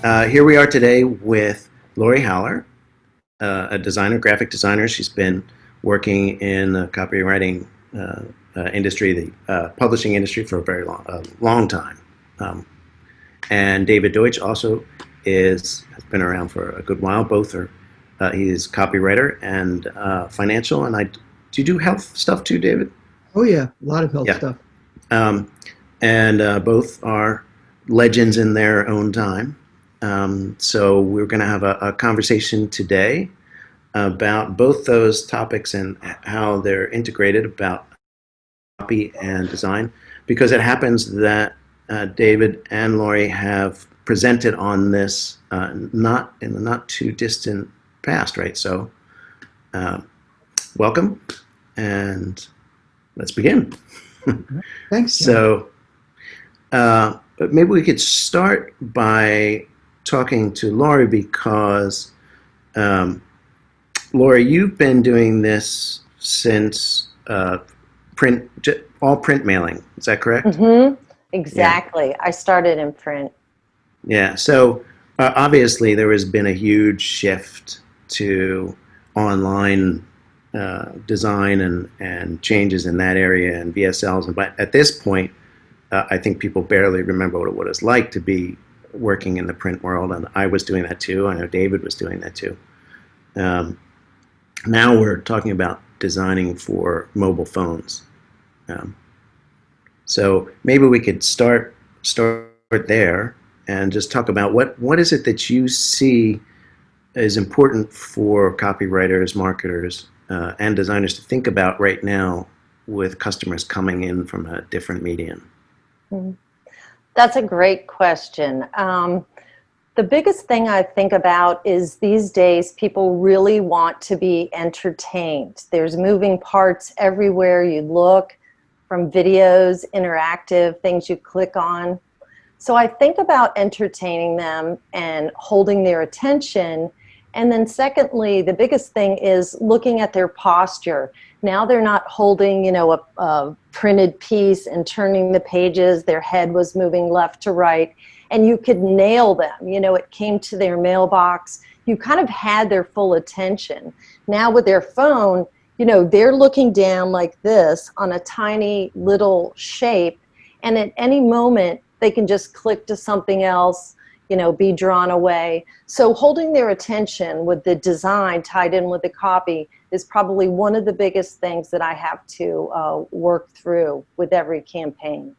Here we are today with Lori Haller, a designer, graphic designer. She's been working in the copywriting industry, the publishing industry for a long time. And David Deutsch also has been around for a good while. Both are, he's copywriter and financial. And do you do health stuff too, David? Oh yeah, a lot of health stuff. And both are legends in their own time. So we're going to have a conversation today about both those topics and how they're integrated, about copy and design, because it happens that David and Lori have presented on this not in the not too distant past, right? So welcome, and let's begin. Thanks. So maybe we could start by talking to Lori, because Lori, you've been doing this since all print mailing. Is that correct? Mm-hmm. Exactly. Yeah. I started in print. Yeah. So obviously there has been a huge shift to online design and changes in that area and VSLs. But at this point, I think people barely remember what it was like to be working in the print world, and I was doing that too. I know David was doing that too. Now we're talking about designing for mobile phones. So maybe we could start there and just talk about what is it that you see is important for copywriters, marketers, and designers to think about right now with customers coming in from a different medium. That's a great question. The biggest thing I think about is these days people really want to be entertained. There's moving parts everywhere you look, from videos, interactive, things you click on. So I think about entertaining them and holding their attention. And then secondly, the biggest thing is looking at their posture. Now they're not holding, a printed piece and turning the pages. Their head was moving left to right, and you could nail them. It came to their mailbox. You kind of had their full attention. Now with their phone, they're looking down like this on a tiny little shape, and at any moment they can just click to something else, be drawn away. So holding their attention with the design tied in with the copy is probably one of the biggest things that I have to work through with every campaign.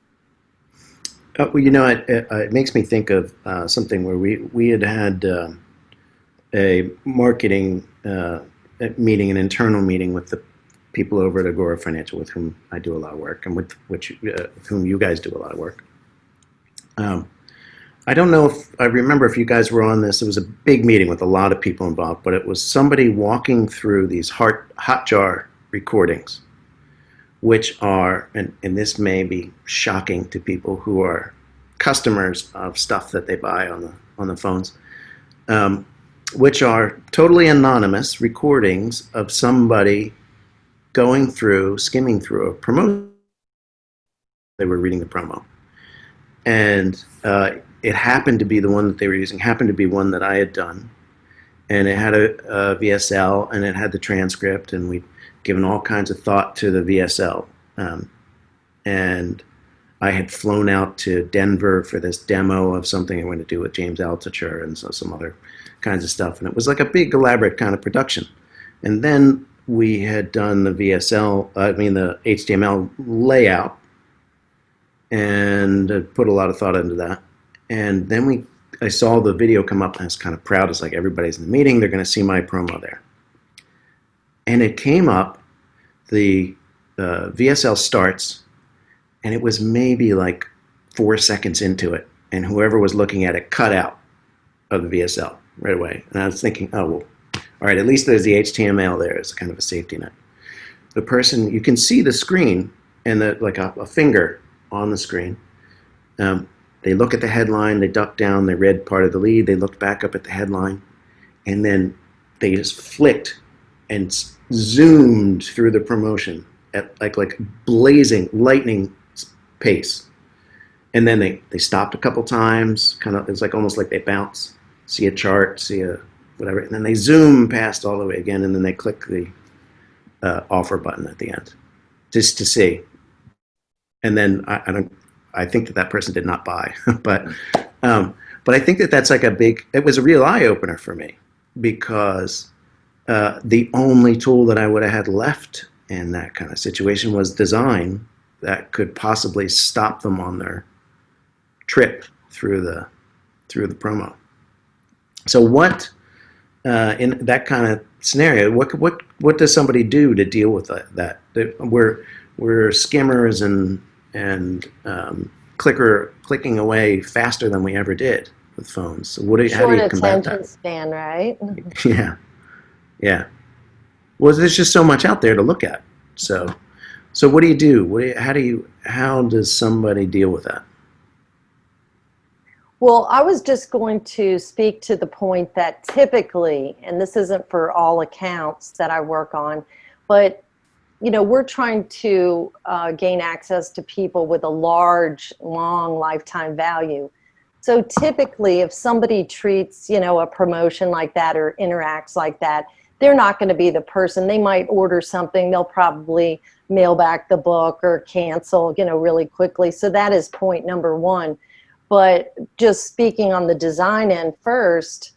Well, it makes me think of something where we had a marketing meeting, an internal meeting with the people over at Agora Financial, with whom I do a lot of work, and with whom you guys do a lot of work. I don't know if I remember if you guys were on this. It was a big meeting with a lot of people involved, but it was somebody walking through these Hotjar recordings, which are, and this may be shocking to people who are customers of stuff that they buy on the phones, which are totally anonymous recordings of somebody skimming through a promotion. They were reading the promo. And it happened to be the one that they were using, happened to be one that I had done. And it had a VSL, and it had the transcript, and we'd given all kinds of thought to the VSL. And I had flown out to Denver for this demo of something I wanted to do with James Altucher and so some other kinds of stuff. And it was like a big, elaborate kind of production. And then we had done the the HTML layout, and put a lot of thought into that. And then I saw the video come up, and I was kind of proud. It's like everybody's in the meeting. They're going to see my promo there. And it came up, the VSL starts, and it was maybe like 4 seconds into it, and whoever was looking at it cut out of the VSL right away. And I was thinking, oh, well, all right, at least there's the HTML there. It's kind of a safety net. The person, you can see the screen, and like a finger on the screen. They look at the headline, they duck down, they read part of the lead, they looked back up at the headline, and then they just flicked and zoomed through the promotion at like blazing lightning pace. and then they stopped a couple times. Kind of, it's like almost like they bounce, see a chart, see a whatever, and then they zoom past all the way again, and then they click the offer button at the end, just to see. And then I think that person did not buy, but I think that that's like it was a real eye opener for me, because the only tool that I would have had left in that kind of situation was design that could possibly stop them on their trip through the promo. So what in that kind of scenario, what does somebody do to deal with that? We're skimmers and clicking away faster than we ever did with phones. So how do you combat that? Short attention span, right? Yeah. Well, there's just so much out there to look at. So what do you do? How does somebody deal with that? Well, I was just going to speak to the point that typically, and this isn't for all accounts that I work on, but we're trying to gain access to people with a large, long lifetime value. So typically, if somebody treats, a promotion like that or interacts like that, they're not going to be the person. They might order something. They'll probably mail back the book or cancel, really quickly. So that is point number one. But just speaking on the design end first,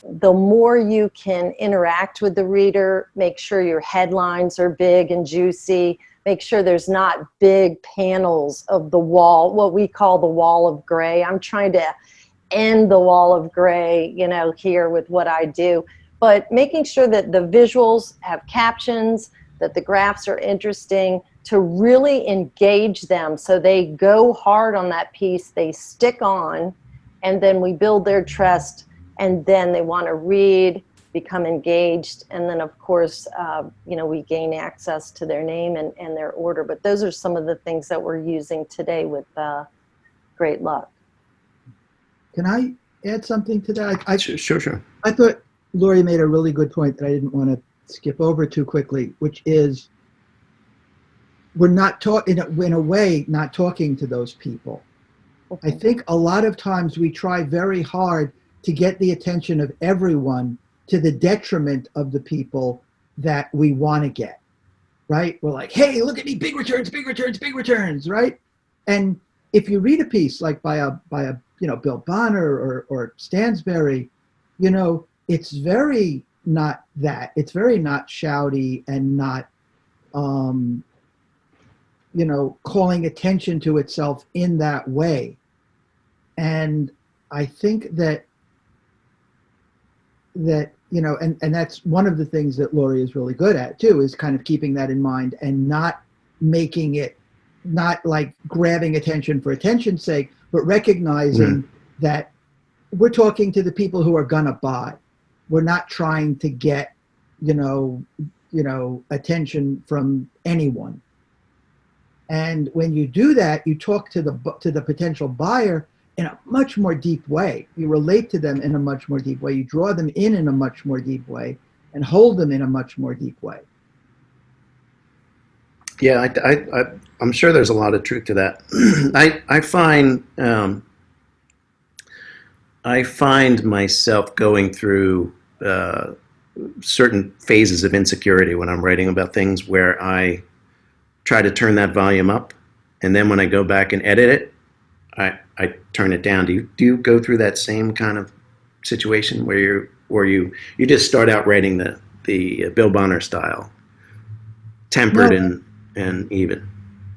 the more you can interact with the reader, make sure your headlines are big and juicy, make sure there's not big panels of the wall, what we call the wall of gray. I'm trying to end the wall of gray, here with what I do. But making sure that the visuals have captions, that the graphs are interesting, to really engage them so they go hard on that piece, they stick on, and then we build their trust, and then they want to read, become engaged, and then of course, we gain access to their name and their order. But those are some of the things that we're using today with great luck. Can I add something to that? Sure. I thought Lori made a really good point that I didn't want to skip over too quickly, which is we're not in a way not talking to those people. Okay. I think a lot of times we try very hard to get the attention of everyone to the detriment of the people that we want to get, right? We're like, hey, look at me, big returns, right? And if you read a piece like by a Bill Bonner or Stansberry, it's very not that. It's very not shouty and not calling attention to itself in that way. And I think that and that's one of the things that Lori is really good at too, is kind of keeping that in mind and not making it, not like grabbing attention for attention's sake, but recognizing that we're talking to the people who are gonna buy. We're not trying to get, attention from anyone. And when you do that, you talk to the potential buyer in a much more deep way. You relate to them in a much more deep way. You draw them in a much more deep way, and hold them in a much more deep way. Yeah, I'm sure there's a lot of truth to that. I find myself going through certain phases of insecurity when I'm writing about things where I try to turn that volume up, and then when I go back and edit it, I turn it down. Do you go through that same kind of situation where you just start out writing the Bill Bonner style, tempered and even?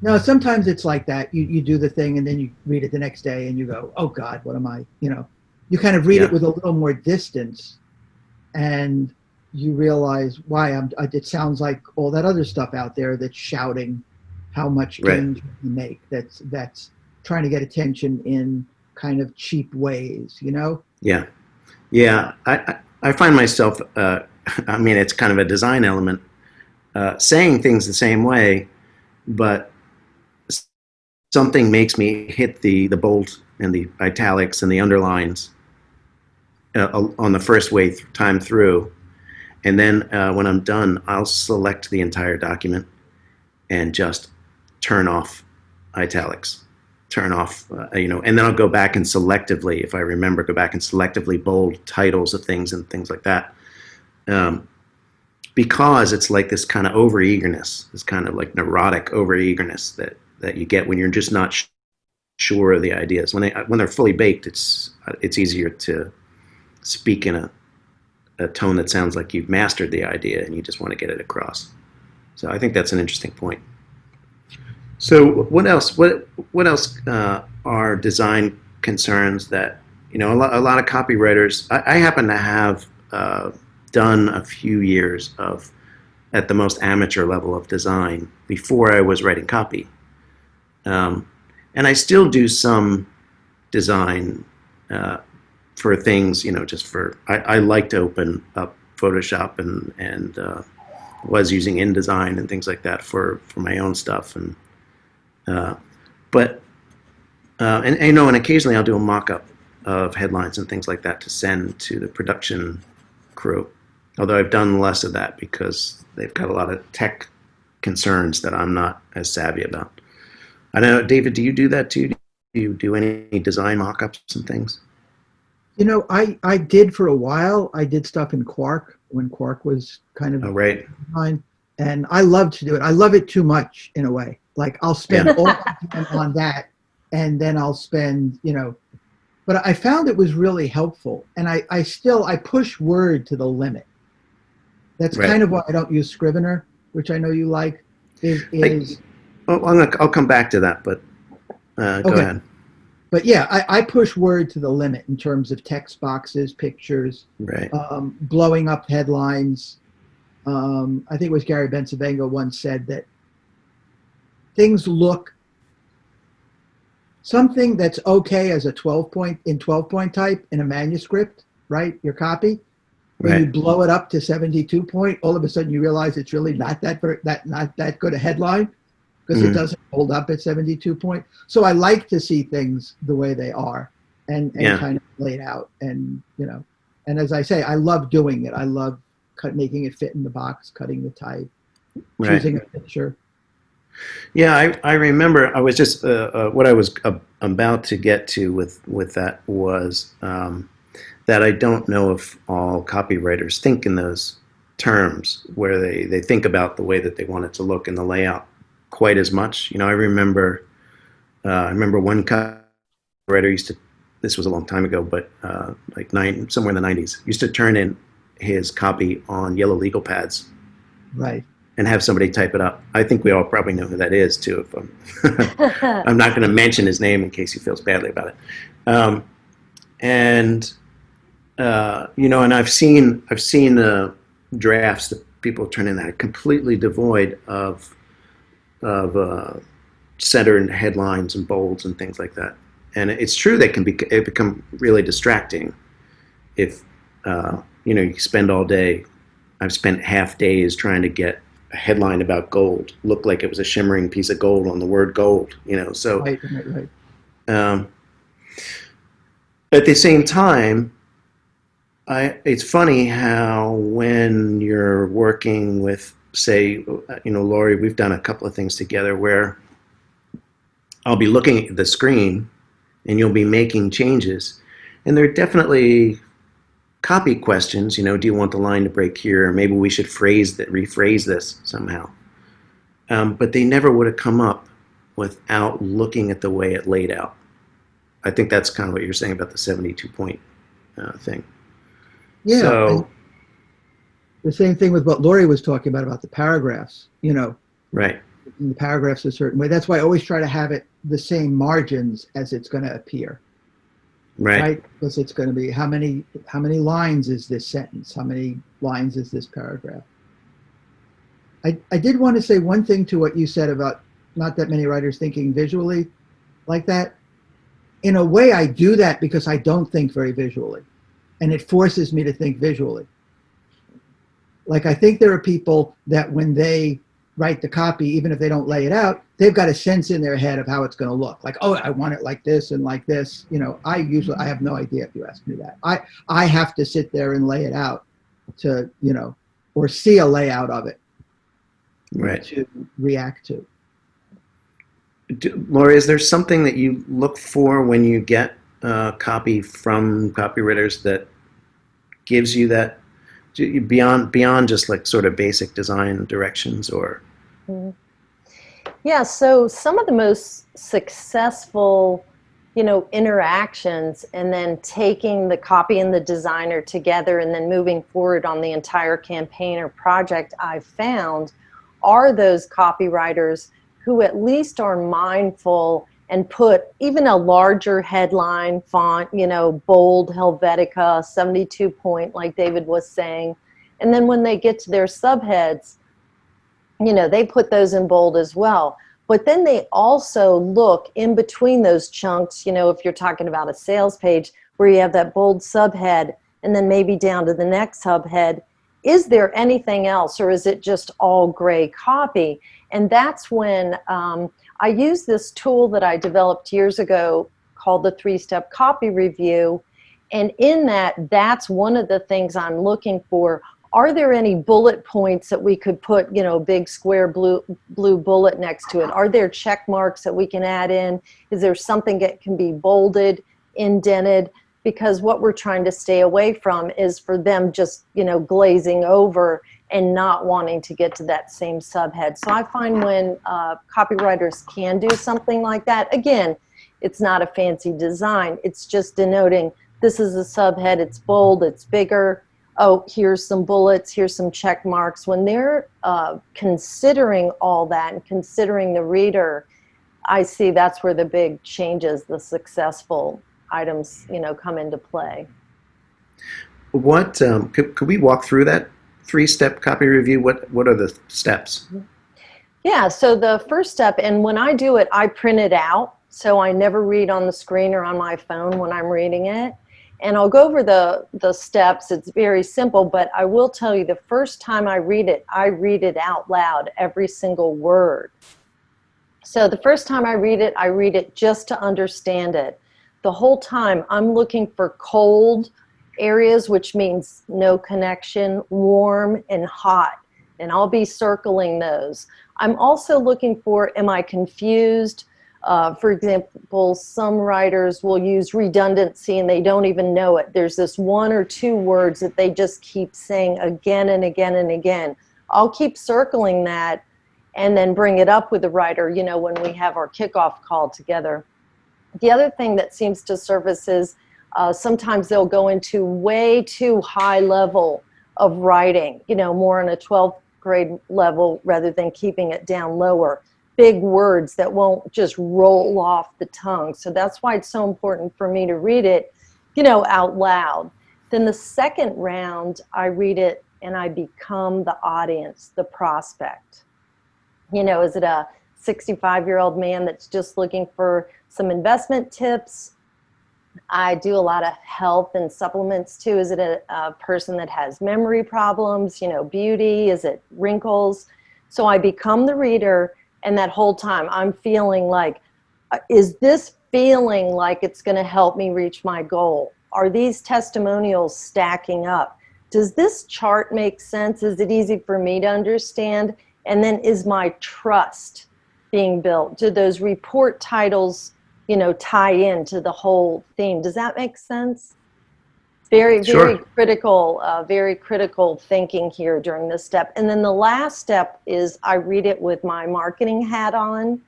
No, sometimes it's like that. You do the thing and then you read it the next day and you go, oh God, what am I? You kind of read it with a little more distance, and you realize why it sounds like all that other stuff out there that's shouting how much gains you make. That's trying to get attention in kind of cheap ways, Yeah. I find myself, it's kind of a design element, saying things the same way, but something makes me hit the bold and the italics and the underlines on the first time through. And then when I'm done, I'll select the entire document and just turn off italics. turn off, and then I'll go back and selectively, if I remember, go back and selectively bold titles of things and things like that. Because it's like this kind of overeagerness, this kind of like neurotic overeagerness that you get when you're just not sure of the ideas. When they're fully baked, it's easier to speak in a tone that sounds like you've mastered the idea and you just want to get it across. So I think that's an interesting point. So what else? What else are design concerns that a lot of copywriters? I happen to have done a few years of at the most amateur level of design before I was writing copy, and I still do some design for things. Just for I like to open up Photoshop and was using InDesign and things like that for my own stuff and. And occasionally I'll do a mock-up of headlines and things like that to send to the production crew. Although I've done less of that because they've got a lot of tech concerns that I'm not as savvy about. I don't know, David, do you do that too? Do you do any design mock-ups and things? I did for a while. I did stuff in Quark when Quark was kind of design, and I love to do it. I love it too much in a way. Like I'll spend all my time on that, and then I'll spend, but I found it was really helpful. And I push Word to the limit. That's kind of why I don't use Scrivener, which I know you like, I'll come back to that, but go ahead. But yeah, I push Word to the limit in terms of text boxes, pictures, blowing up headlines. I think it was Gary Bencivengo once said that things look something that's okay as a 12-point type in a manuscript, right? Your copy. When you blow it up to 72 point, all of a sudden you realize it's really not that good a headline because it doesn't hold up at 72 point. So I like to see things the way they are and kind of laid out. And, and as I say, I love doing it. I love making it fit in the box, cutting the type, choosing a picture. Yeah, I remember. I was just what I was about to get to with that was that I don't know if all copywriters think in those terms, where they think about the way that they want it to look in the layout quite as much. I remember one copywriter used to. This was a long time ago, but somewhere in the 90s, used to turn in his copy on yellow legal pads. Right. And have somebody type it up. I think we all probably know who that is too. If I'm not going to mention his name in case he feels badly about it. And I've seen drafts that people turn in that are completely devoid of centered headlines and bolds and things like that. And it's true they can become really distracting if you spend all day. I've spent half days trying to get a headline about gold look like it was a shimmering piece of gold on the word gold, so right. At the same time, it's funny how when you're working with, say, Lori, we've done a couple of things together where I'll be looking at the screen and you'll be making changes, and they're definitely copy questions, do you want the line to break here? Or maybe we should rephrase this somehow. But they never would have come up without looking at the way it laid out. I think that's kind of what you're saying about the 72-point thing. Yeah. So, the same thing with what Lori was talking about the paragraphs, Right. The paragraphs a certain way. That's why I always try to have it the same margins as it's going to appear. Right, because it's going to be how many lines is this sentence? How many lines is this paragraph? I did want to say one thing to what you said about not that many writers thinking visually like that. In a way, I do that because I don't think very visually, and it forces me to think visually. Like I think there are people that when they write the copy, even if they don't lay it out, they've got a sense in their head of how it's going to look. Like, oh, I want it like this and like this. I have no idea if you ask me that. I have to sit there and lay it out to, or see a layout of it right. to react to. Laura, is there something that you look for when you get copy from copywriters that gives you that beyond just like sort of basic design directions or? Mhm. Yeah, so some of the most successful, interactions and then taking the copy and the designer together and then moving forward on the entire campaign or project I've found are those copywriters who at least are mindful and put even a larger headline font, bold Helvetica, 72 point, like David was saying. And then when they get to their subheads, they put those in bold as well. But then they also look in between those chunks, if you're talking about a sales page where you have that bold subhead and then maybe down to the next subhead, is there anything else or is it just all gray copy? And that's when I use this tool that I developed years ago called the 3-step copy review. And in that, that's one of the things I'm looking for. Are there any bullet points that we could put, big square blue bullet next to it? Are there check marks that we can add in? Is there something that can be bolded, indented? Because what we're trying to stay away from is for them just, glazing over and not wanting to get to that same subhead. So I find when copywriters can do something like that, again, it's not a fancy design. It's just denoting this is a subhead, it's bold, it's bigger. Oh, here's some bullets, here's some check marks. When they're considering all that and considering the reader, I see that's where the big changes, the successful items, come into play. What could we walk through that 3-step copy review? What are the steps? Yeah, so the first step, and when I do it, I print it out. So I never read on the screen or on my phone when I'm reading it. And I'll go over the steps. It's very simple, but I will tell you the first time I read it out loud, every single word. So the first time I read it just to understand it. The whole time I'm looking for cold areas, which means no connection, warm and hot. And I'll be circling those. I'm also looking for, am I confused? For example, some writers will use redundancy and they don't even know it. There's this 1 or 2 words that they just keep saying again and again and again. I'll keep circling that and then bring it up with the writer, when we have our kickoff call together. The other thing that seems to surface is sometimes they'll go into way too high level of writing, more on a 12th grade level rather than keeping it down lower. Big words that won't just roll off the tongue. So that's why it's so important for me to read it, out loud. Then the second round, I read it and I become the audience, the prospect. Is it a 65-year-old man that's just looking for some investment tips? I do a lot of health and supplements too. Is it a person that has memory problems, beauty? Is it wrinkles? So I become the reader. And that whole time I'm feeling like, is this feeling like it's going to help me reach my goal? Are these testimonials stacking up? Does this chart make sense? Is it easy for me to understand? And then is my trust being built? Do those report titles, tie into the whole theme? Does that make sense? Very critical thinking here during this step. And then the last step is I read it with my marketing hat on.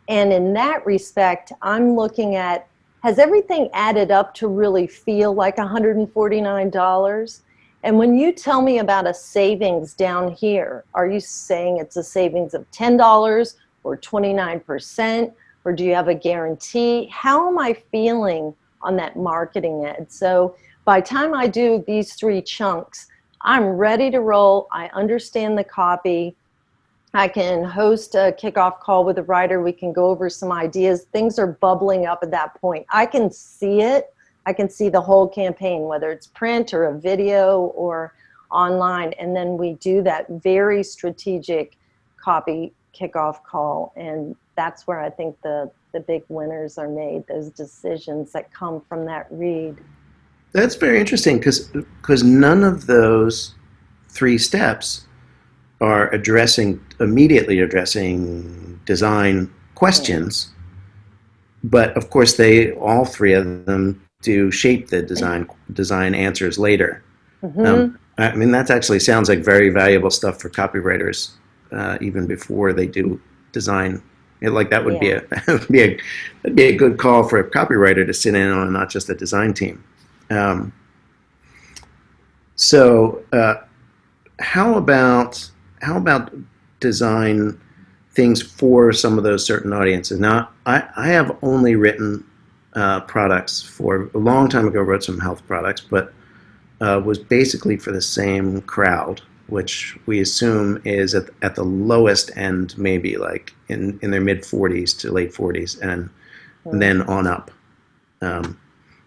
And in that respect, I'm looking at, has everything added up to really feel like $149? And when you tell me about a savings down here, are you saying it's a savings of $10 or 29%? Or do you have a guarantee? How am I feeling on that marketing ad? So by the time I do these 3 chunks, I'm ready to roll. I understand the copy. I can host a kickoff call with a writer. We can go over some ideas. Things are bubbling up at that point. I can see it. I can see the whole campaign, whether it's print or a video or online. And then we do that very strategic copy kickoff call. And that's where I think the big winners are made, those decisions that come from that read. That's very interesting because none of those 3 steps are immediately addressing design questions, but of course all three of them do shape the design answers later. I mean, that actually sounds like very valuable stuff for copywriters, even before they do design. Like that would be that'd be a good call for a copywriter to sit in on, not just a design team. So how about design things for some of those certain audiences? Now, I have only written products for a long time ago. Wrote some health products, but was basically for the same crowd, which we assume is at the lowest end, maybe like in their mid 40s to late 40s, and then on up, 50s,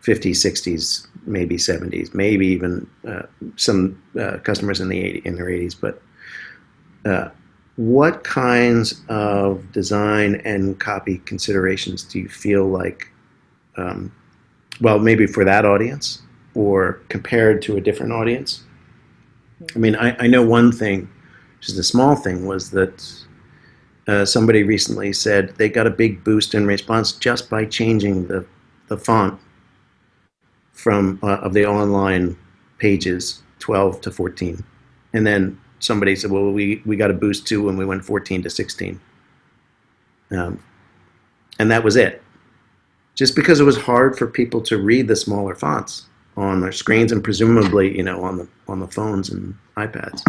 60s, maybe 70s, maybe even some customers in their 80s. But what kinds of design and copy considerations do you feel like, well, maybe for that audience or compared to a different audience? I mean, I know one thing, just a small thing, was that somebody recently said they got a big boost in response just by changing the font from of the online pages 12 to 14. And then somebody said, well, we got a boost too when we went 14 to 16. And that was it. Just because it was hard for people to read the smaller fonts on their screens, and presumably, on the phones and iPads.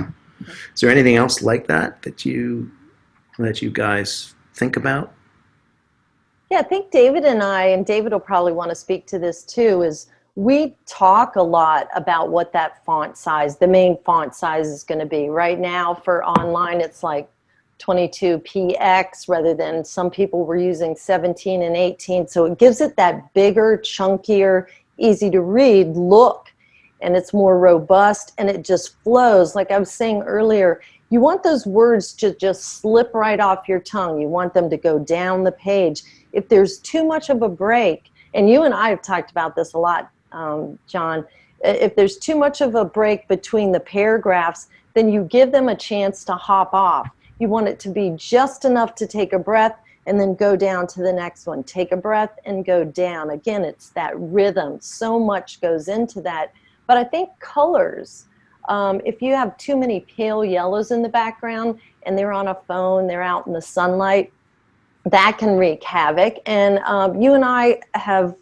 Is there anything else like that you guys think about? Yeah, I think David and David will probably want to speak to this too, is we talk a lot about what that font size, the main font size, is going to be. Right now for online, it's like 22px rather than some people were using 17 and 18. So it gives it that bigger, chunkier, easy to read look, and it's more robust, and it just flows. Like I was saying earlier, you want those words to just slip right off your tongue. You want them to go down the page. If there's too much of a break, and you and I have talked about this a lot, John, if there's too much of a break between the paragraphs, then you give them a chance to hop off. You want it to be just enough to take a breath and then go down to the next one. Take a breath and go down. Again, it's that rhythm. So much goes into that. But I think colors, if you have too many pale yellows in the background and they're on a phone, they're out in the sunlight, that can wreak havoc. And you and I have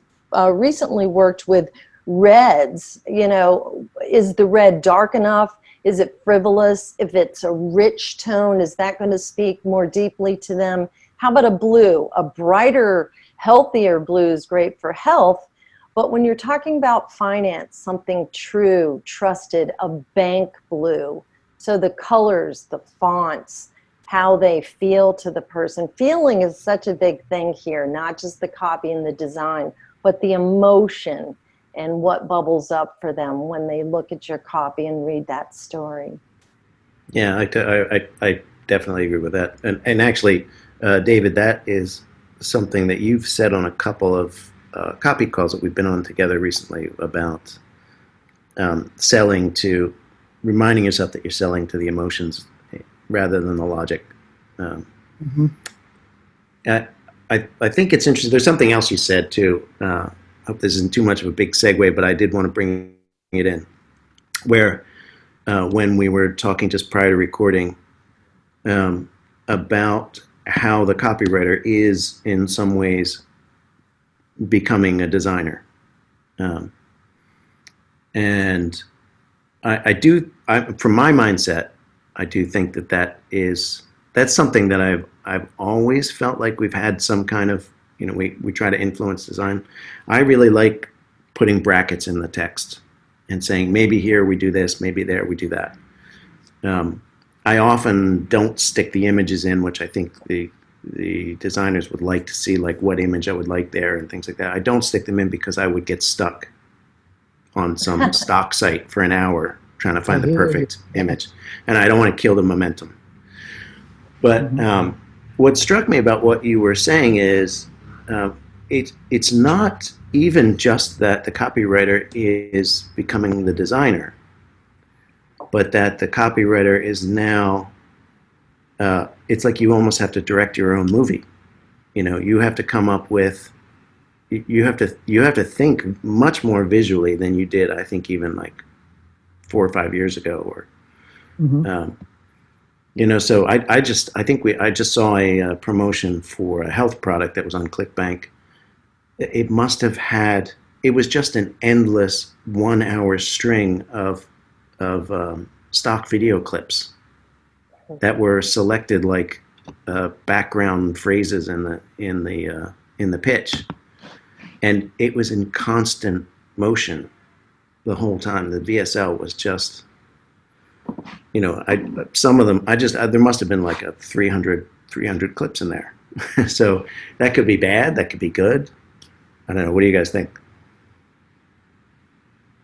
recently worked with reds. Is the red dark enough? Is it frivolous? If it's a rich tone, is that going to speak more deeply to them? How about a blue? A brighter, healthier blue is great for health. But when you're talking about finance, something true, trusted, a bank blue. So the colors, the fonts, how they feel to the person. Feeling is such a big thing here, not just the copy and the design, but the emotion and what bubbles up for them when they look at your copy and read that story. Yeah, I definitely agree with that. And actually, David, that is something that you've said on a couple of copy calls that we've been on together recently about selling to, reminding yourself that you're selling to the emotions rather than the logic. I think it's interesting. There's something else you said too. I hope this isn't too much of a big segue, but I did want to bring it in, where when we were talking just prior to recording about how the copywriter is in some ways becoming a designer. And from my mindset, I do think that's something that I've always felt like we've had some kind of, we try to influence design. I really like putting brackets in the text and saying, maybe here we do this, maybe there we do that. I often don't stick the images in, which I think the designers would like to see, like what image I would like there and things like that. I don't stick them in because I would get stuck on some stock site for an hour trying to find the perfect image. And I don't want to kill the momentum. But what struck me about what you were saying is it's not even just that the copywriter is becoming the designer, but that the copywriter is now, it's like you almost have to direct your own movie. you have to come up with, you have to think much more visually than you did, I think, even like 4 or 5 years ago, or Mhm. so I just saw a promotion for a health product that was on ClickBank. It must have had, it was just an endless 1 hour string of stock video clips that were selected like background phrases in the pitch, and it was in constant motion the whole time. The VSL was just, some of them, there must have been like a 300 clips in there. So that could be bad, that could be good. I don't know. What do you guys think?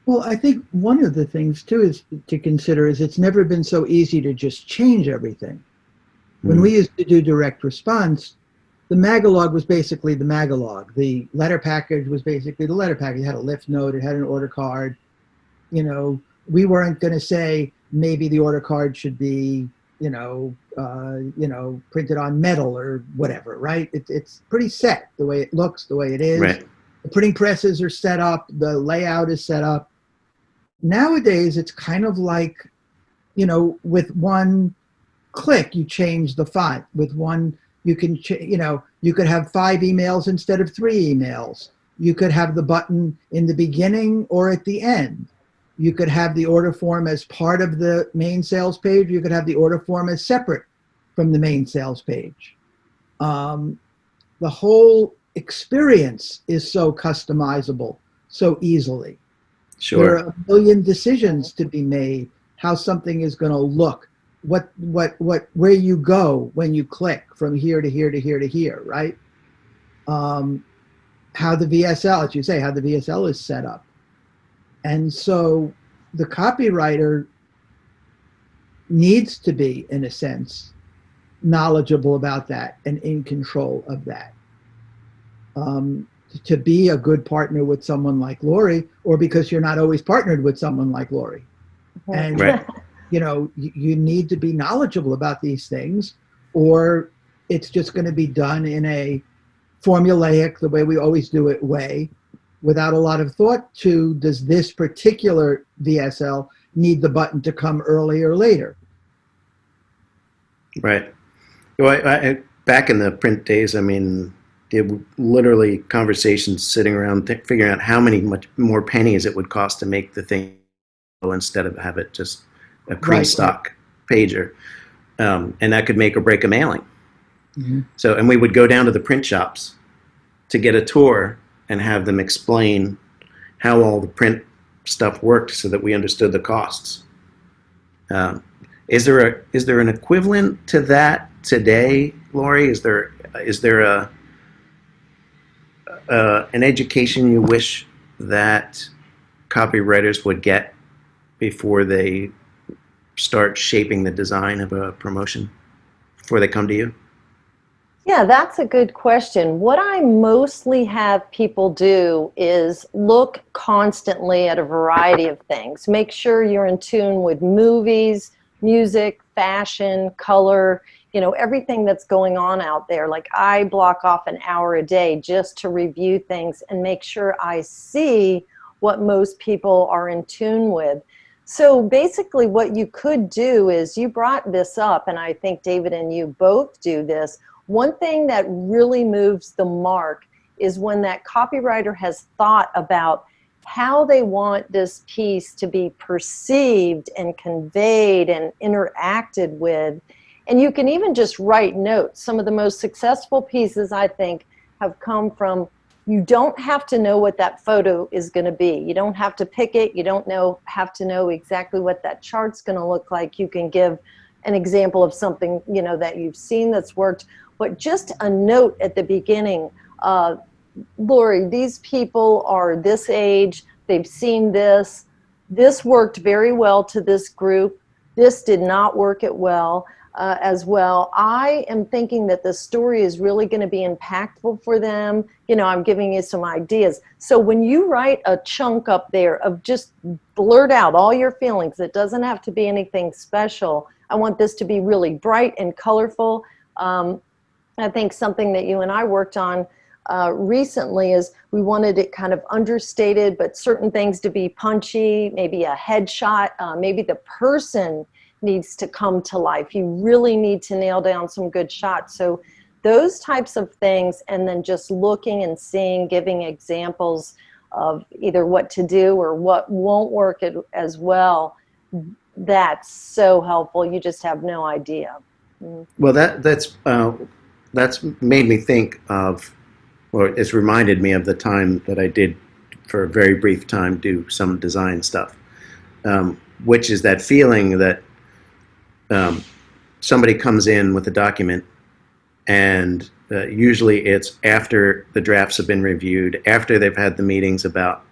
Well, I think one of the things too is to consider is it's never been so easy to just change everything. When Mm, we used to do direct response, the Magalog was basically the Magalog. The letter package was basically the letter package. It had a lift note, it had an order card. We weren't going to say maybe the order card should be, printed on metal or whatever, right? It's pretty set the way it looks, the way it is. right. The printing presses are set up, the layout is set up. Nowadays, it's kind of like, with one click, you change the font. With one, you can, you could have 5 emails instead of 3 emails. You could have the button in the beginning or at the end. You could have the order form as part of the main sales page. You could have the order form as separate from the main sales page. The whole experience is so customizable so easily. There Sure. are a million decisions to be made, how something is going to look, where you go when you click from here to here to here to here, right? How the VSL, as you say, how the VSL is set up. And so the copywriter needs to be, in a sense, knowledgeable about that and in control of that. To be a good partner with someone like Lori, or because you're not always partnered with someone like Lori. And, Right. you need to be knowledgeable about these things, or it's just going to be done in a formulaic, the way we always do it way, without a lot of thought to, does this particular VSL need the button to come early or later? Right. Well, back in the print days, I mean, it literally conversations sitting around figuring out how many much more pennies it would cost to make the thing instead of have it just a Right. pre-stock pager, and that could make or break a mailing. Mhm. So, and we would go down to the print shops to get a tour and have them explain how all the print stuff worked, so that we understood the costs. Um, is there an equivalent to that today, Lori? Is there an education you wish that copywriters would get before they start shaping the design of a promotion, before they come to you? Yeah, that's a good question. What I mostly have people do is look constantly at a variety of things. Make sure you're in tune with movies, music, fashion, color, everything that's going on out there. Like, I block off an hour a day just to review things and make sure I see what most people are in tune with. So basically what you could do is, you brought this up, and I think David and you both do this. One thing that really moves the mark is when that copywriter has thought about how they want this piece to be perceived and conveyed and interacted with. And you can even just write notes. Some of the most successful pieces, I think, have come from, you don't have to know what that photo is going to be. You don't have to pick it. You don't have to know exactly what that chart's going to look like. You can give an example of something, that you've seen that's worked. But just a note at the beginning, Lori, these people are this age, they've seen this. This worked very well to this group. This did not work as well. I am thinking that the story is really going to be impactful for them. I'm giving you some ideas. So when you write a chunk up there of just blurt out all your feelings, it doesn't have to be anything special. I want this to be really bright and colorful. I think something that you and I worked on recently is we wanted it kind of understated, but certain things to be punchy, maybe a headshot, maybe the person needs to come to life. You really need to nail down some good shots. So those types of things, and then just looking and seeing, giving examples of either what to do or what won't work as well, that's so helpful. You just have no idea. Well, that's made me think of, or it's reminded me of the time that I did, for a very brief time, do some design stuff, which is that feeling that somebody comes in with a document, and usually it's after the drafts have been reviewed, after they've had the meetings about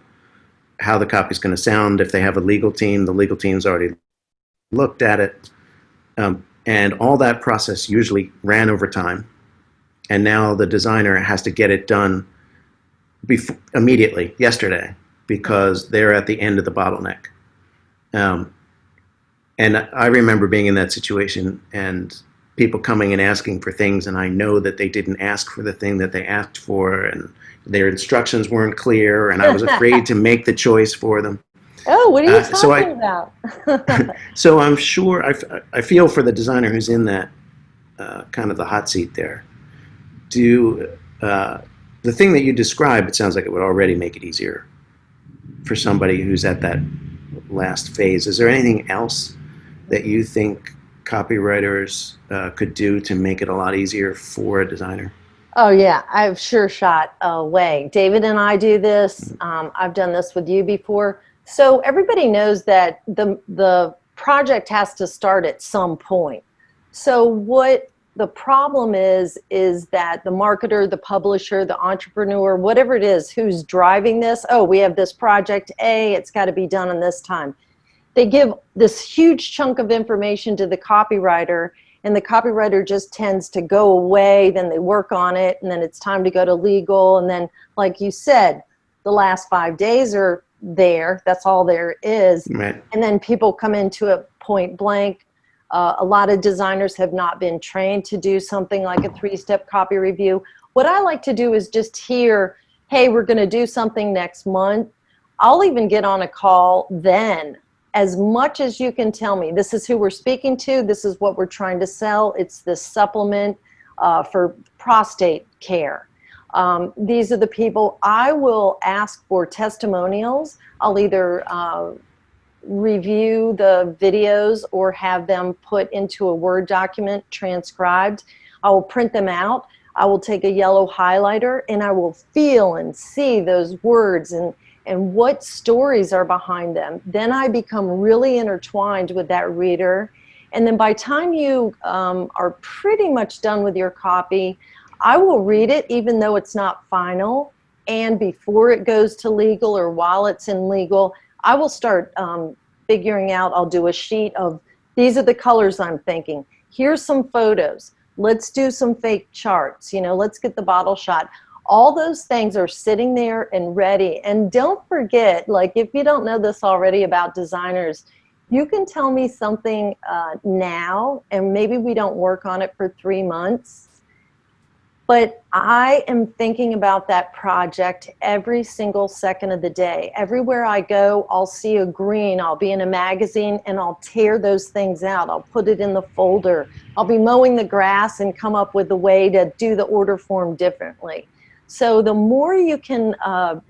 how the copy's going to sound. If they have a legal team, the legal team's already looked at it. And all that process usually ran over time. And now the designer has to get it done immediately, yesterday, because they're at the end of the bottleneck. And I remember being in that situation and people coming and asking for things, and I know that they didn't ask for the thing that they asked for, and their instructions weren't clear, and I was afraid to make the choice for them. Oh, what are you talking about? So I'm sure, I feel for the designer who's in that kind of the hot seat there. The thing that you described, it sounds like it would already make it easier for somebody who's at that last phase. Is there anything else that you think copywriters could do to make it a lot easier for a designer? Oh, yeah, I've sure shot away. David and I do this. I've done this with you before. So everybody knows that the project has to start at some point. So what the problem is that the marketer, the publisher, the entrepreneur, whatever it is, who's driving this, oh, we have this project A, it's got to be done in this time. They give this huge chunk of information to the copywriter, and the copywriter just tends to go away, then they work on it, and then it's time to go to legal, and then, like you said, the last 5 days are there. That's all there is. Right. And then people come into it point blank. A lot of designers have not been trained to do something like a 3-step copy review. What I like to do is just hear, hey, we're going to do something next month. I'll even get on a call then. As much as you can tell me, this is who we're speaking to, this is what we're trying to sell, it's this supplement for prostate care. These are the people. I will ask for testimonials. I'll either review the videos or have them put into a Word document, transcribed. I will print them out. I will take a yellow highlighter and I will feel and see those words and what stories are behind them. Then I become really intertwined with that reader. And then by the time you are pretty much done with your copy, I will read it even though it's not final. And before it goes to legal or while it's in legal, I will start figuring out, I'll do a sheet of, these are the colors I'm thinking. Here's some photos. Let's do some fake charts. You know, let's get the bottle shot. All those things are sitting there and ready. And don't forget, like if you don't know this already about designers, you can tell me something now, and maybe we don't work on it for 3 months. But I am thinking about that project every single second of the day. Everywhere I go, I'll see a green. I'll be in a magazine and I'll tear those things out. I'll put it in the folder. I'll be mowing the grass and come up with a way to do the order form differently. So the more you can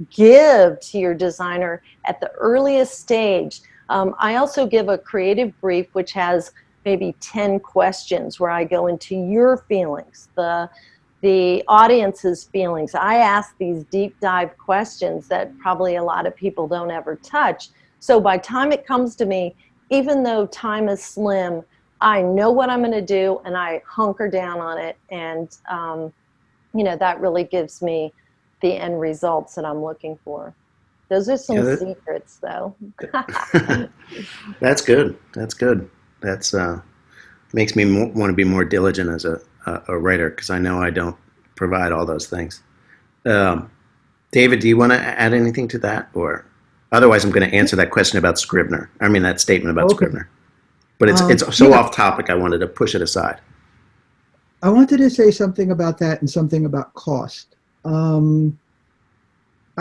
give to your designer at the earliest stage. I also give a creative brief which has maybe 10 questions where I go into your feelings, the audience's feelings. I ask these deep dive questions that probably a lot of people don't ever touch. So by the time it comes to me, even though time is slim, I know what I'm going to do and I hunker down on it. And, you know, that really gives me the end results that I'm looking for. Those are some secrets though. That's good. That's good. That's makes me want to be more diligent as a writer, because I know I don't provide all those things. David, do you want to add anything to that? Or otherwise I'm going to answer that question about Scrivener. I mean, that statement about Scrivener. But it's so off topic, I wanted to push it aside. I wanted to say something about that and something about cost. I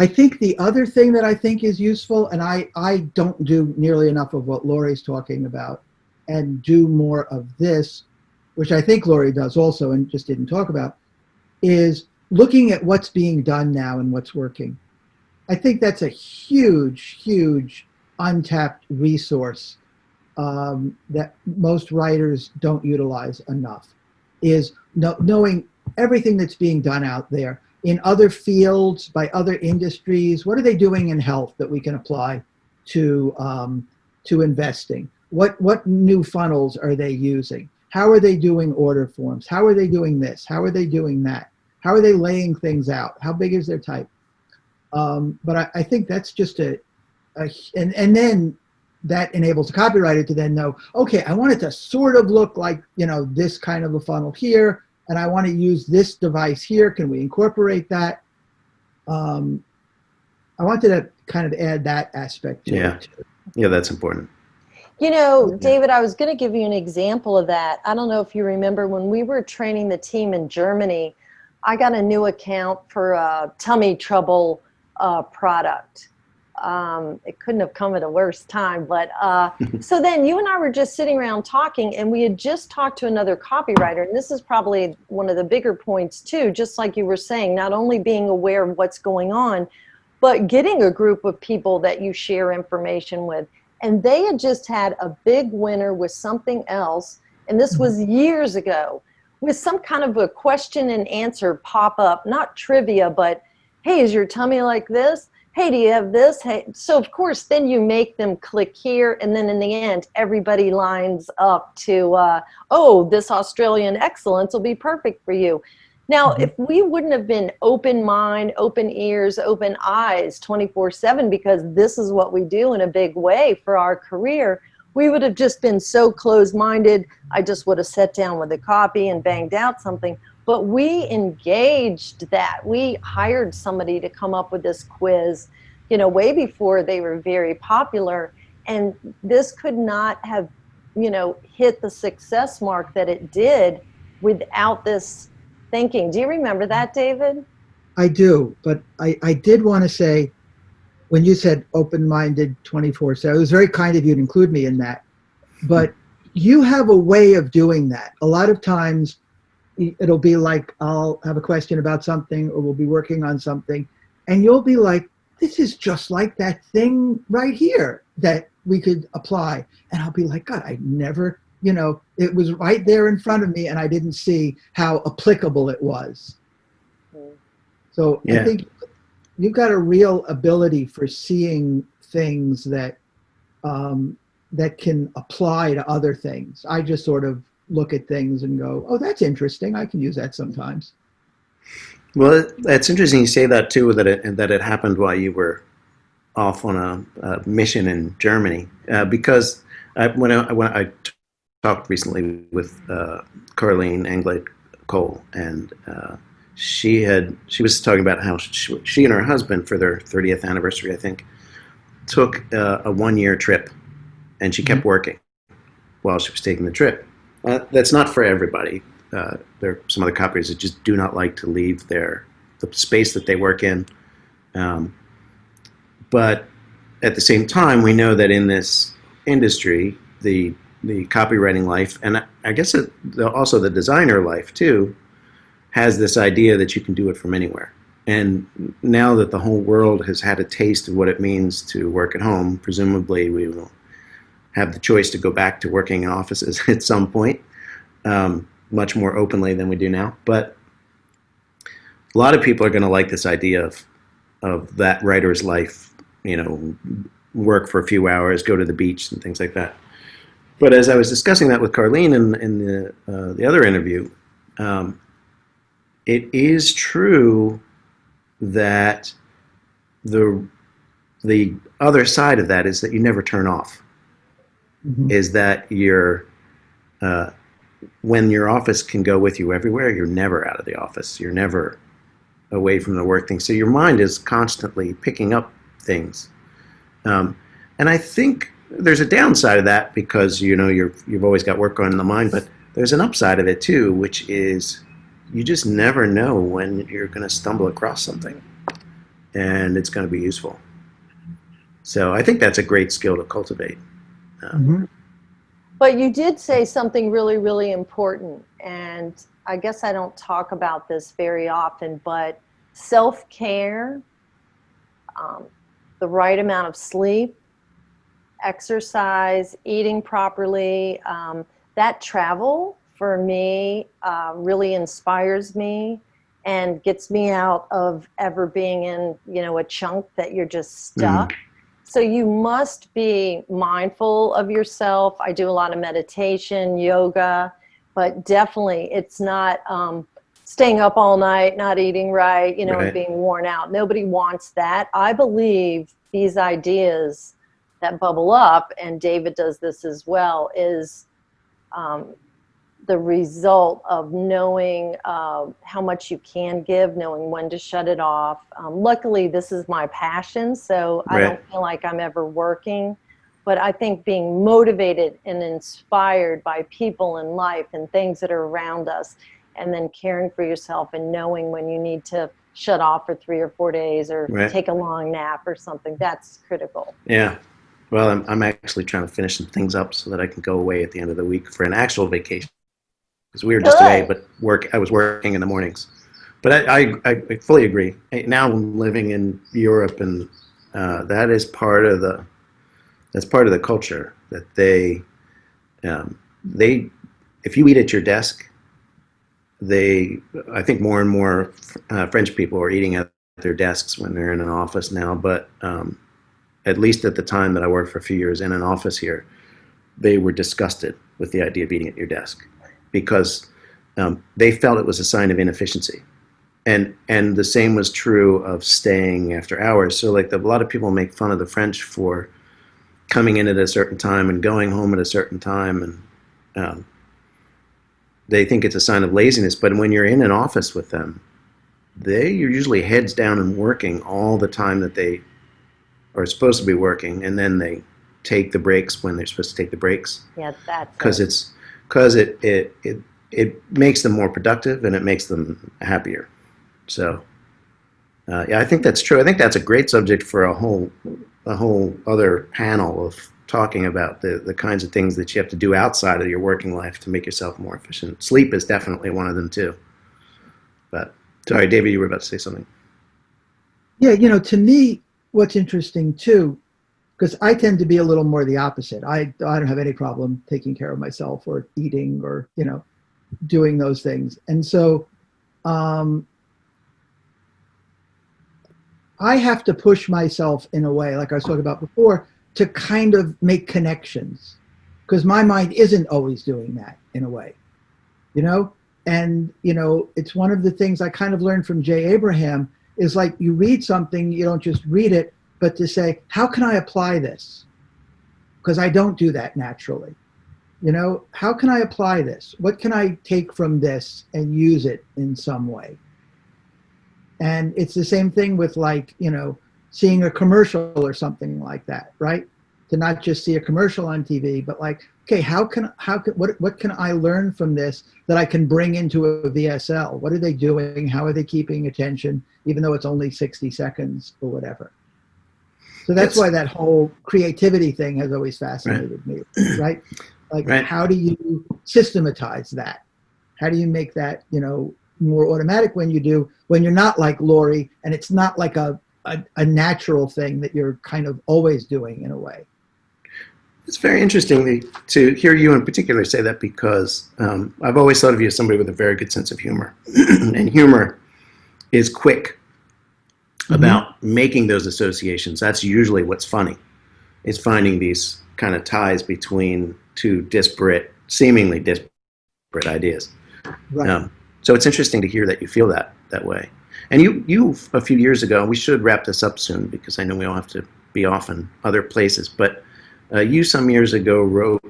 think the other thing that I think is useful, and I don't do nearly enough of what Lori's talking about, and do more of this, which I think Lori does also and just didn't talk about, is looking at what's being done now and what's working. I think that's a huge, huge untapped resource that most writers don't utilize enough, is knowing everything that's being done out there in other fields, by other industries. What are they doing in health that we can apply to investing? What new funnels are they using? How are they doing order forms? How are they doing this? How are they doing that? How are they laying things out? How big is their type? But I think that's just and then that enables the copywriter to then know, okay, I want it to sort of look like, this kind of a funnel here, and I want to use this device here. Can we incorporate that? I wanted to kind of add that aspect to it too. Yeah, that's important. David, I was going to give you an example of that. I don't know if you remember when we were training the team in Germany, I got a new account for a tummy trouble product. It couldn't have come at a worse time, but so then you and I were just sitting around talking, and we had just talked to another copywriter, and this is probably one of the bigger points too, just like you were saying, not only being aware of what's going on, but getting a group of people that you share information with. And they had just had a big winner with something else, and this was years ago, with some kind of a question and answer pop up, not trivia, but hey, is your tummy like this? Hey, do you have this? Hey, so of course, then you make them click here, and then in the end, everybody lines up to, this Australian excellence will be perfect for you. Now, if we wouldn't have been open mind, open ears, open eyes 24/7, because this is what we do in a big way for our career, we would have just been so closed-minded. I just would have sat down with a copy and banged out something. But we engaged that. We hired somebody to come up with this quiz, way before they were very popular. And this could not have, hit the success mark that it did without this thinking. Do you remember that, David? I do, but I did want to say, when you said open-minded 24/7, it was very kind of you to include me in that. But you have a way of doing that. A lot of times it'll be like, I'll have a question about something, or we'll be working on something, and you'll be like, this is just like that thing right here that we could apply. And I'll be like, God, I never, it was right there in front of me, and I didn't see how applicable it was. So I think you've got a real ability for seeing things that that can apply to other things. I just sort of look at things and go, oh, that's interesting. I can use that sometimes. Well, it's interesting you say that too, that it happened while you were off on a mission in Germany, because when I talked recently with Carlene Anglade Cole, and she was talking about how she and her husband, for their 30th anniversary, I think, took a 1-year trip, and she kept working while she was taking the trip. That's not for everybody. There are some other copywriters that just do not like to leave the space that they work in. But at the same time, we know that in this industry, the copywriting life, and I guess also the designer life too, has this idea that you can do it from anywhere. And now that the whole world has had a taste of what it means to work at home, presumably we will have the choice to go back to working in offices at some point, much more openly than we do now. But a lot of people are going to like this idea of that writer's life, work for a few hours, go to the beach and things like that. But as I was discussing that with Carlene in the other interview, it is true that the other side of that is that you never turn off. Is that when your office can go with you everywhere, you're never out of the office. You're never away from the work thing. So your mind is constantly picking up things. And I think there's a downside of that, because you've always got work on in the mind. But there's an upside of it too, which is you just never know when you're going to stumble across something, and it's going to be useful. So I think that's a great skill to cultivate. But you did say something really, really important, and I guess I don't talk about this very often, but self-care, the right amount of sleep, exercise, eating properly, that travel for me really inspires me and gets me out of ever being in, a chunk that you're just stuck. So you must be mindful of yourself. I do a lot of meditation, yoga, but definitely it's not staying up all night, not eating right, and being worn out. Nobody wants that. I believe these ideas that bubble up, and David does this as well, is the result of knowing how much you can give, knowing when to shut it off. Luckily, this is my passion, so I don't feel like I'm ever working. But I think being motivated and inspired by people in life and things that are around us, and then caring for yourself and knowing when you need to shut off for 3 or 4 days or take a long nap or something, that's critical. Yeah. Well, I'm actually trying to finish some things up so that I can go away at the end of the week for an actual vacation. Because we were just away, but I was working in the mornings. But I fully agree. Now I'm living in Europe, and that is part of the culture that they if you eat at your desk, I think more and more French people are eating at their desks when they're in an office now. But at least at the time that I worked for a few years in an office here, they were disgusted with the idea of eating at your desk, because they felt it was a sign of inefficiency. And the same was true of staying after hours. So like a lot of people make fun of the French for coming in at a certain time and going home at a certain time. And they think it's a sign of laziness. But when you're in an office with them, you're usually heads down and working all the time that they are supposed to be working. And then they take the breaks when they're supposed to take the breaks. Yeah, that's because it makes them more productive and it makes them happier. So, I think that's true. I think that's a great subject for a whole other panel of talking about the kinds of things that you have to do outside of your working life to make yourself more efficient. Sleep is definitely one of them too. But sorry, David, you were about to say something. Yeah, to me, what's interesting too, because I tend to be a little more the opposite. I don't have any problem taking care of myself or eating or, doing those things. And so I have to push myself in a way, like I was talking about before, to kind of make connections, because my mind isn't always doing that in a way, And, it's one of the things I kind of learned from Jay Abraham is like you read something, you don't just read it, but to say, how can I apply this? Because I don't do that naturally. How can I apply this? What can I take from this and use it in some way? And it's the same thing with seeing a commercial or something like that, right? To not just see a commercial on TV, but okay, what can I learn from this that I can bring into a VSL? What are they doing? How are they keeping attention, even though it's only 60 seconds or whatever? So that's why that whole creativity thing has always fascinated me, right? How do you systematize that? How do you make that, more automatic when you're not like Lori, and it's not like a natural thing that you're kind of always doing in a way. It's very interesting to hear you in particular say that, because I've always thought of you as somebody with a very good sense of humor. And humor is quick about making those associations. That's usually what's funny, is finding these kind of ties between two seemingly disparate ideas. Right. So it's interesting to hear that you feel that way. And you a few years ago, we should wrap this up soon because I know we all have to be off in other places, but you some years ago wrote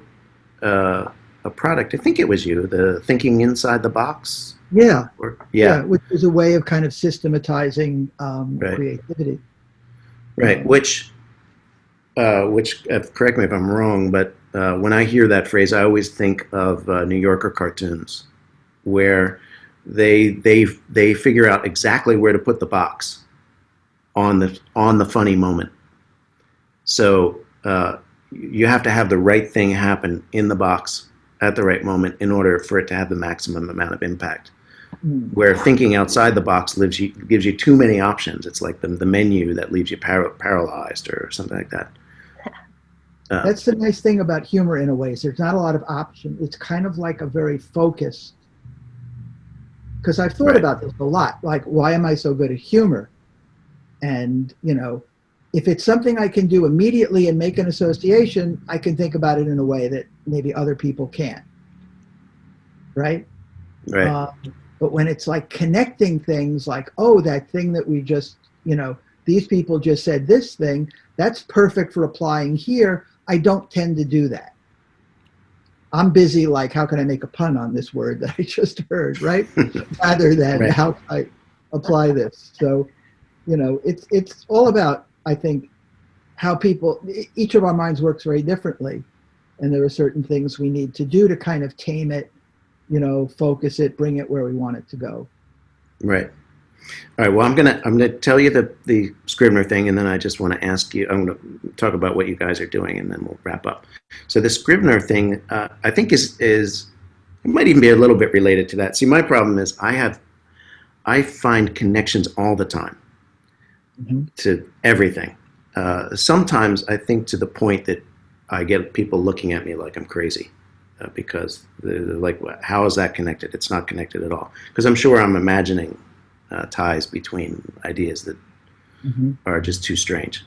a product, I think it was you, the Thinking Inside the Box. Yeah. Yeah, which is a way of kind of systematizing creativity. Right, which correct me if I'm wrong, but when I hear that phrase, I always think of New Yorker cartoons, where they figure out exactly where to put the box on the funny moment. So you have to have the right thing happen in the box at the right moment in order for it to have the maximum amount of impact. Where thinking outside the box gives you too many options. It's like the menu that leaves you paralyzed or something like that. That's the nice thing about humor in a way. Is there's not a lot of option. It's kind of like a very focused, because I've thought about this a lot. Like, why am I so good at humor? And, if it's something I can do immediately and make an association, I can think about it in a way that maybe other people can't. Right? Right. But when it's like connecting things, like, oh, that thing that we just, these people just said this thing, that's perfect for applying here. I don't tend to do that. I'm busy, like, how can I make a pun on this word that I just heard, right? Rather than how can I apply this. So, it's all about, I think, how people, each of our minds works very differently. And there are certain things we need to do to kind of tame it, focus it, bring it where we want it to go. Right. All right. Well, I'm gonna tell you the Scrivener thing, and then I just want to ask you. I'm going to talk about what you guys are doing, and then we'll wrap up. So the Scrivener thing, I think is it might even be a little bit related to that. See, my problem is I find connections all the time to everything. Sometimes I think to the point that I get people looking at me like I'm crazy. Because they're like, how is that connected? It's not connected at all. Because I'm sure I'm imagining ties between ideas that are just too strange.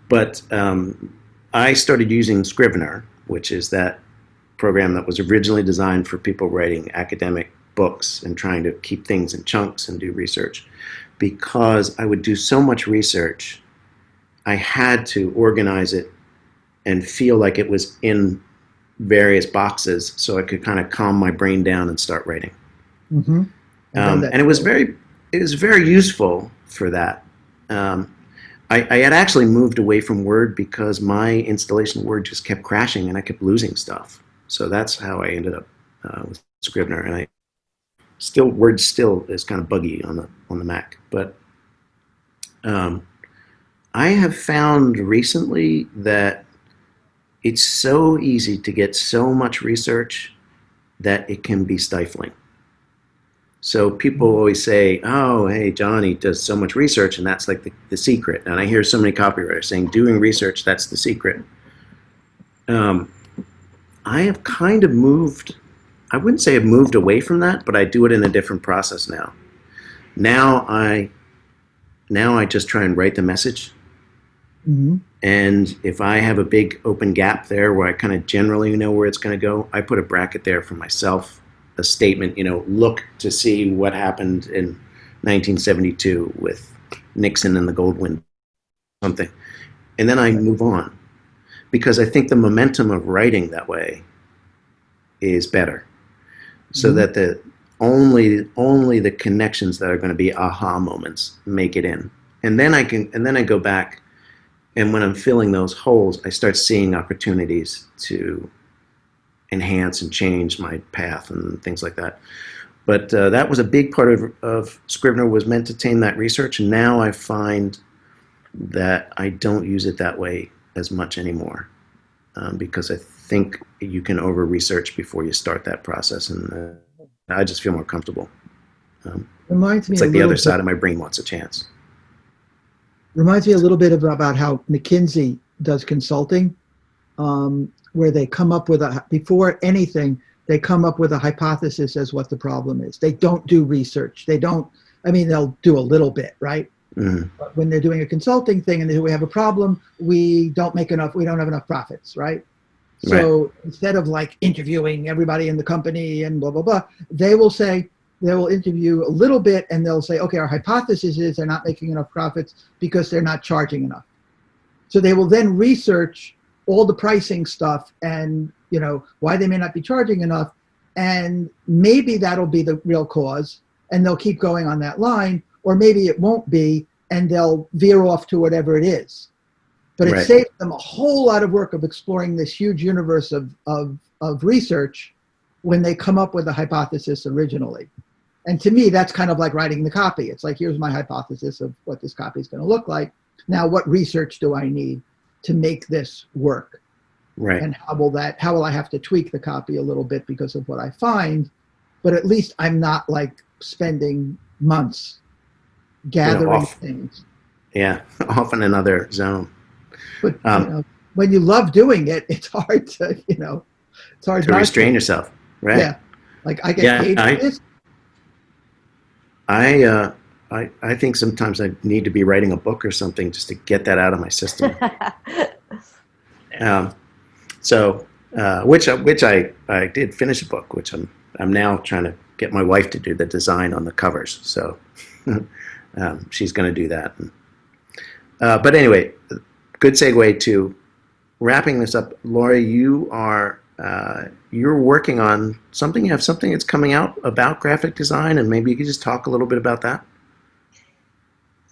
But I started using Scrivener, which is that program that was originally designed for people writing academic books and trying to keep things in chunks and do research. Because I would do so much research, I had to organize it and feel like it was in various boxes so I could kind of calm my brain down and start writing. And it was very useful for that. I had actually moved away from Word because my installation of Word just kept crashing and I kept losing stuff. So that's how I ended up with Scrivener. And Word still is kind of buggy on the Mac. But I have found recently that it's so easy to get so much research that it can be stifling. So people always say, oh, hey, Johnny does so much research, and that's like the secret. And I hear so many copywriters saying, doing research, that's the secret. I have kind of moved, I wouldn't say I've moved away from that, but I do it in a different process now. Now I just try and write the message. And if I have a big open gap there where I kind of generally know where it's going to go, I put a bracket there for myself, a statement, look to see what happened in 1972 with Nixon and the gold window, something. And then I move on because I think the momentum of writing that way is better. So that only the connections that are going to be aha moments make it in. And then I go back. And when I'm filling those holes, I start seeing opportunities to enhance and change my path and things like that. But that was a big part of Scrivener, was meant to tame that research. And now I find that I don't use it that way as much anymore because I think you can over-research before you start that process. And I just feel more comfortable. Reminds me it's like the other side of my brain wants a chance. Reminds me a little bit about how McKinsey does consulting, where they come up with before anything, they come up with a hypothesis as what the problem is. They don't do research. They'll do a little bit, right? But when they're doing a consulting thing and we have a problem, we don't have enough profits, right? So instead of like interviewing everybody in the company and blah, blah, blah, they will interview a little bit and they'll say, okay, our hypothesis is they're not making enough profits because they're not charging enough. So they will then research all the pricing stuff and, why they may not be charging enough. And maybe that'll be the real cause and they'll keep going on that line, or maybe it won't be and they'll veer off to whatever it is. But it Right. saves them a whole lot of work of exploring this huge universe of research when they come up with a hypothesis originally. And to me, that's kind of like writing the copy. It's like, here's my hypothesis of what this copy is going to look like. Now, what research do I need to make this work? Right. And how will I have to tweak the copy a little bit because of what I find? But at least I'm not like spending months gathering things. Yeah, off in another zone. But when you love doing it, it's hard to, it's hard to restrain yourself. Right. Yeah. Like I get paid for this. I think sometimes I need to be writing a book or something just to get that out of my system. Which I did finish a book, which I'm now trying to get my wife to do the design on the covers. So she's going to do that. But anyway, good segue to wrapping this up. Lori, you're working on something. You have something that's coming out about graphic design, and maybe you could just talk a little bit about that.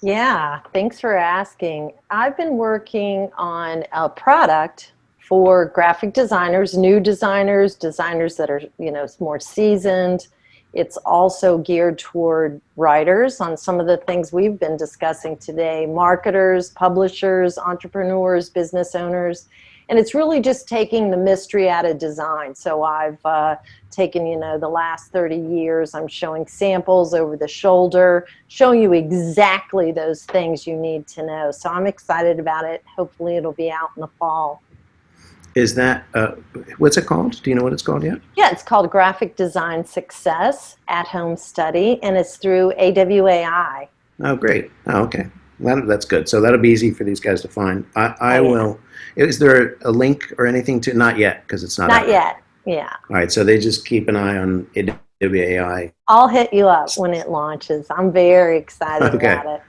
Yeah, thanks for asking. I've been working on a product for graphic designers, new designers, designers that are, more seasoned. It's also geared toward writers on some of the things we've been discussing today, marketers, publishers, entrepreneurs, business owners. And it's really just taking the mystery out of design. So I've taken, the last 30 years, I'm showing samples over the shoulder, showing you exactly those things you need to know. So I'm excited about it. Hopefully it'll be out in the fall. Is that, what's it called? Do you know what it's called yet? Yeah, it's called Graphic Design Success at-Home Study, and it's through AWAI. Oh, great. Oh, okay. That's good. So that'll be easy for these guys to find. I will. Is there a link or anything to? Not yet, because it's not. Not yet. Yeah. All right. So they just keep an eye on AWAI. I'll hit you up when it launches. I'm very excited about it.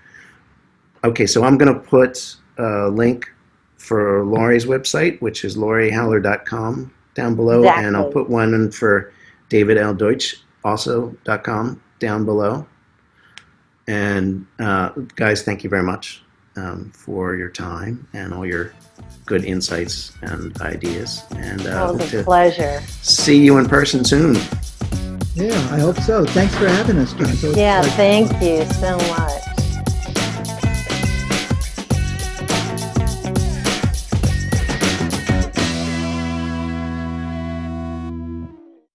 Okay. So I'm going to put a link for Lori's website, which is lorihaller.com down below. Exactly. And I'll put one in for Deutsch also.com down below. And guys, thank you very much for your time and all your good insights and ideas. And it was a pleasure. See you in person soon. Yeah, I hope so. Thanks for having us, John. Yeah, thank you so much.